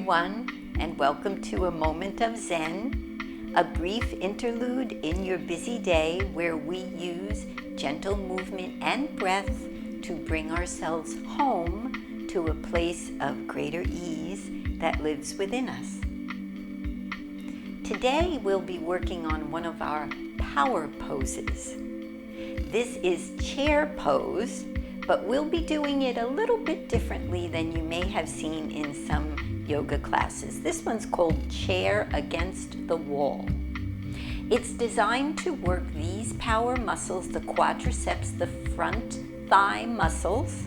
everyone, and welcome to a moment of Zen, a brief interlude in your busy day where we use gentle movement and breath to bring ourselves home to a place of greater ease that lives within us. Today we'll be working on one of our power poses. This is chair pose, but we'll be doing it a little bit differently than you may have seen in some yoga classes. This one's called chair against the wall. It's designed to work these power muscles, the quadriceps, the front thigh muscles,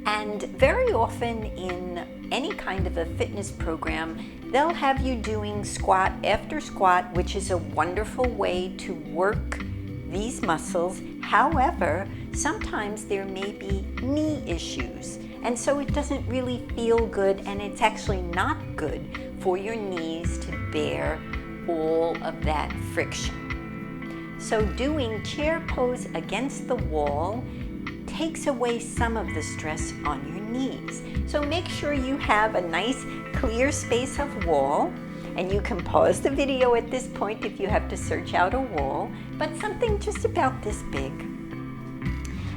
and very often in any kind of a fitness program, they'll have you doing squat after squat, which is a wonderful way to work these muscles. However, sometimes there may be knee issues, and so it doesn't really feel good, and it's actually not good for your knees to bear all of that friction. So doing chair pose against the wall takes away some of the stress on your knees. So make sure you have a nice clear space of wall, and you can pause the video at this point if you have to search out a wall, but something just about this big.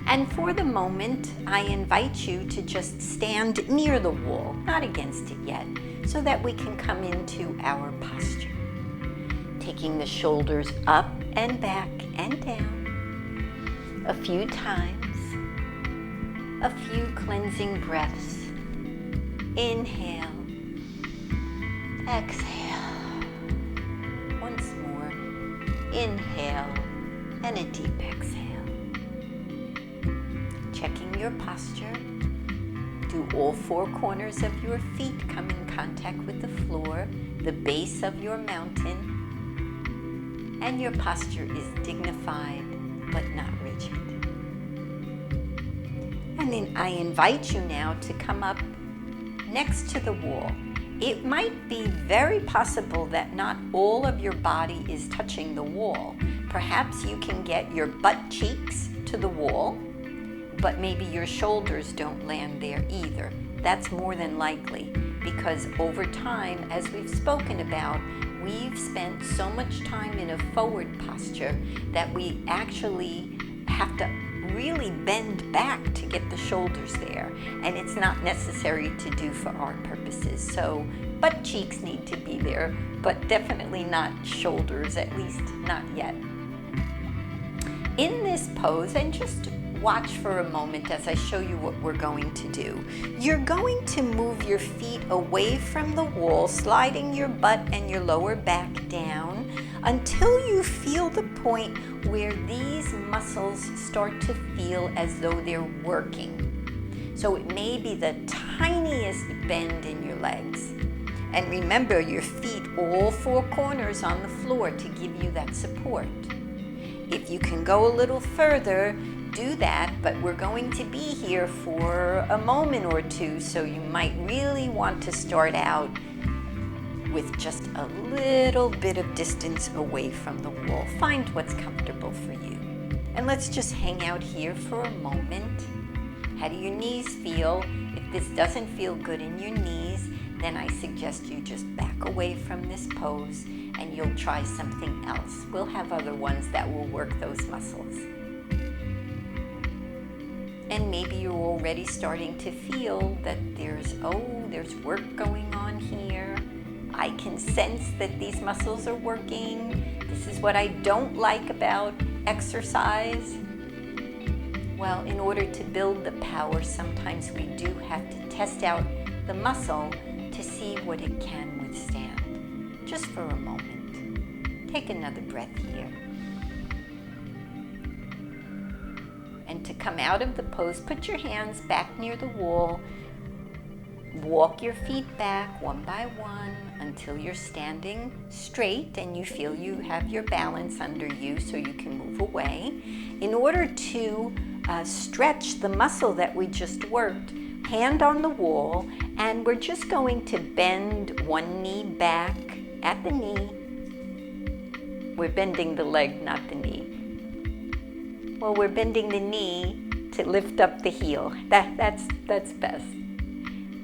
And for the moment, I invite you to just stand near the wall, not against it yet, so that we can come into our posture. Taking the shoulders up and back and down a few times, a few cleansing breaths. Inhale, exhale. Once more, inhale and a deep exhale. Checking your posture. Do all four corners of your feet come in contact with the floor, the base of your mountain, and your posture is dignified but not rigid. And then I invite you now to come up next to the wall. It might be very possible that not all of your body is touching the wall. Perhaps you can get your butt cheeks to the wall, but maybe your shoulders don't land there either. That's more than likely, because over time, as we've spoken about, we've spent so much time in a forward posture that we actually have to really bend back to get the shoulders there, and it's not necessary to do for our purposes. So butt cheeks need to be there, but definitely not shoulders, at least not yet. In this pose, and just watch for a moment as I show you what we're going to do. You're going to move your feet away from the wall, sliding your butt and your lower back down until you feel the point where these muscles start to feel as though they're working. So it may be the tiniest bend in your legs. And remember, your feet, all four corners on the floor to give you that support. If you can go a little further, do that, but we're going to be here for a moment or two, so you might really want to start out with just a little bit of distance away from the wall. Find what's comfortable for you. And let's just hang out here for a moment. How do your knees feel? If this doesn't feel good in your knees, then I suggest you just back away from this pose and you'll try something else. We'll have other ones that will work those muscles. And maybe you're already starting to feel that there's work going on here. I can sense that these muscles are working. This is what I don't like about exercise. Well, in order to build the power, sometimes we do have to test out the muscle to see what it can withstand. Just for a moment. Take another breath here. And to come out of the pose, put your hands back near the wall. Walk your feet back one by one until you're standing straight and you feel you have your balance under you so you can move away. In order to stretch the muscle that we just worked, hand on the wall, and we're just going to bend one knee back at the knee. We're bending the leg, not the knee. Well, we're bending the knee to lift up the heel. That's best.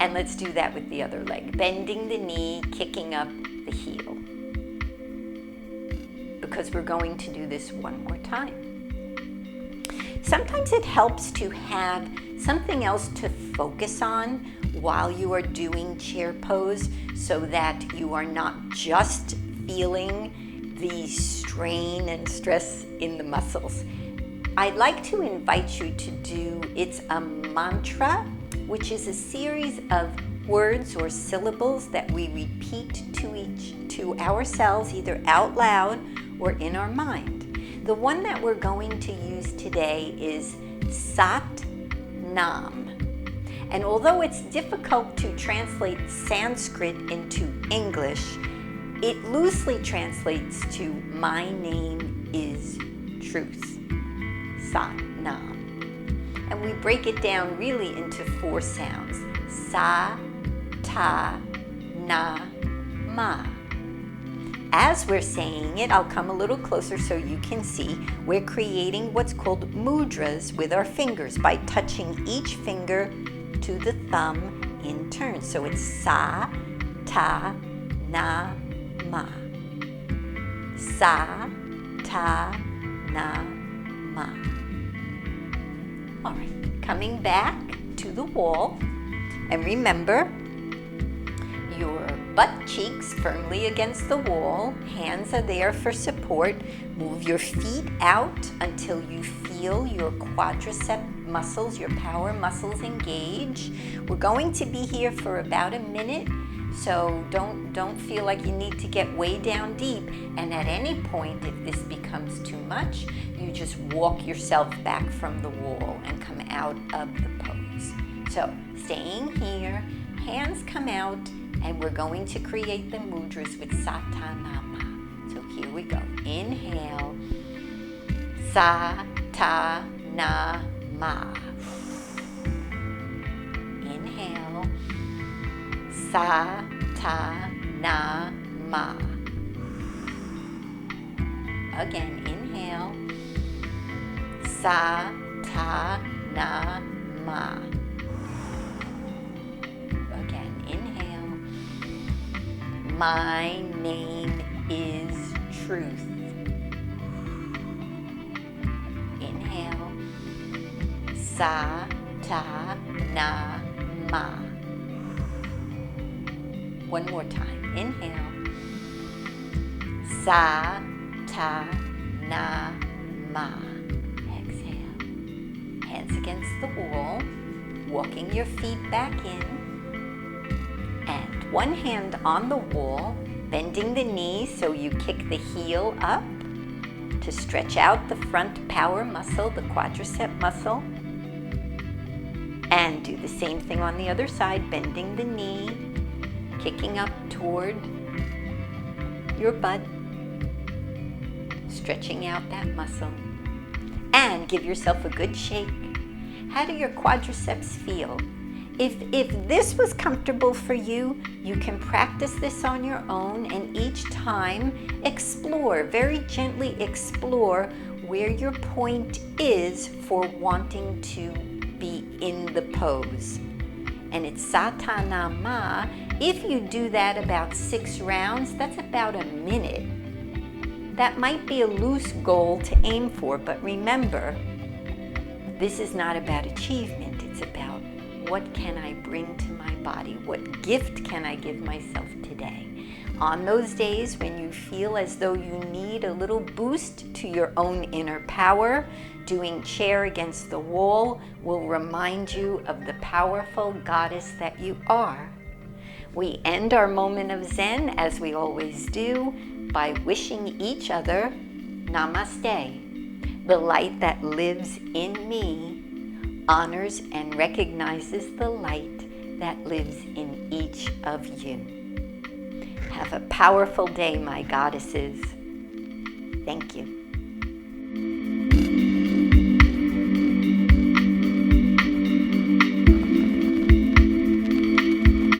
And let's do that with the other leg. Bending the knee, kicking up the heel. Because we're going to do this one more time. Sometimes it helps to have something else to focus on while you are doing chair pose so that you are not just feeling the strain and stress in the muscles. I'd like to invite you to do, it's a mantra, which is a series of words or syllables that we repeat to ourselves, either out loud or in our mind. The one that we're going to use today is Sat Nam. And although it's difficult to translate Sanskrit into English, it loosely translates to my name is truth. Sat Nam. And we break it down really into 4 sounds. Sa, ta, na, ma. As we're saying it, I'll come a little closer so you can see, we're creating what's called mudras with our fingers by touching each finger to the thumb in turn. So it's sa, ta, na, ma. Sa, ta, na, ma. All right, coming back to the wall, and remember your butt cheeks firmly against the wall, hands are there for support. Move your feet out until you feel your quadricep muscles, your power muscles engage. We're going to be here for about a minute, so don't feel like you need to get way down deep. And at any point, if this becomes too much, you just walk yourself back from the wall and come out of the pose. So staying here, hands come out, and we're going to create the mudras with Satanama. So here we go. Inhale, Sa-ta-na-ma. Inhale, Sa-ta-na-ma. Again, inhale, Sa-ta-na-ma. Again, inhale. My name is truth. Inhale. Sa-ta-na-ma. One more time. Inhale. Sa-ta-na-ma. Exhale. Hands against the wall. Walking your feet back in. And one hand on the wall, bending the knee so you kick the heel up to stretch out the front power muscle, the quadricep muscle. And do the same thing on the other side, bending the knee, kicking up toward your butt, stretching out that muscle. And give yourself a good shake. How do your quadriceps feel? If this was comfortable for you, you can practice this on your own, and each time explore, very gently explore where your point is for wanting to be in the pose. And it's Satanama. If you do that about 6 rounds, that's about a minute. That might be a loose goal to aim for, but remember, this is not about achievement, it's about what can I bring to my body? What gift can I give myself today? On those days when you feel as though you need a little boost to your own inner power, doing chair against the wall will remind you of the powerful goddess that you are. We end our moment of Zen, as we always do, by wishing each other Namaste. The light that lives in me honors and recognizes the light that lives in each of you. Have a powerful day, my goddesses. Thank you.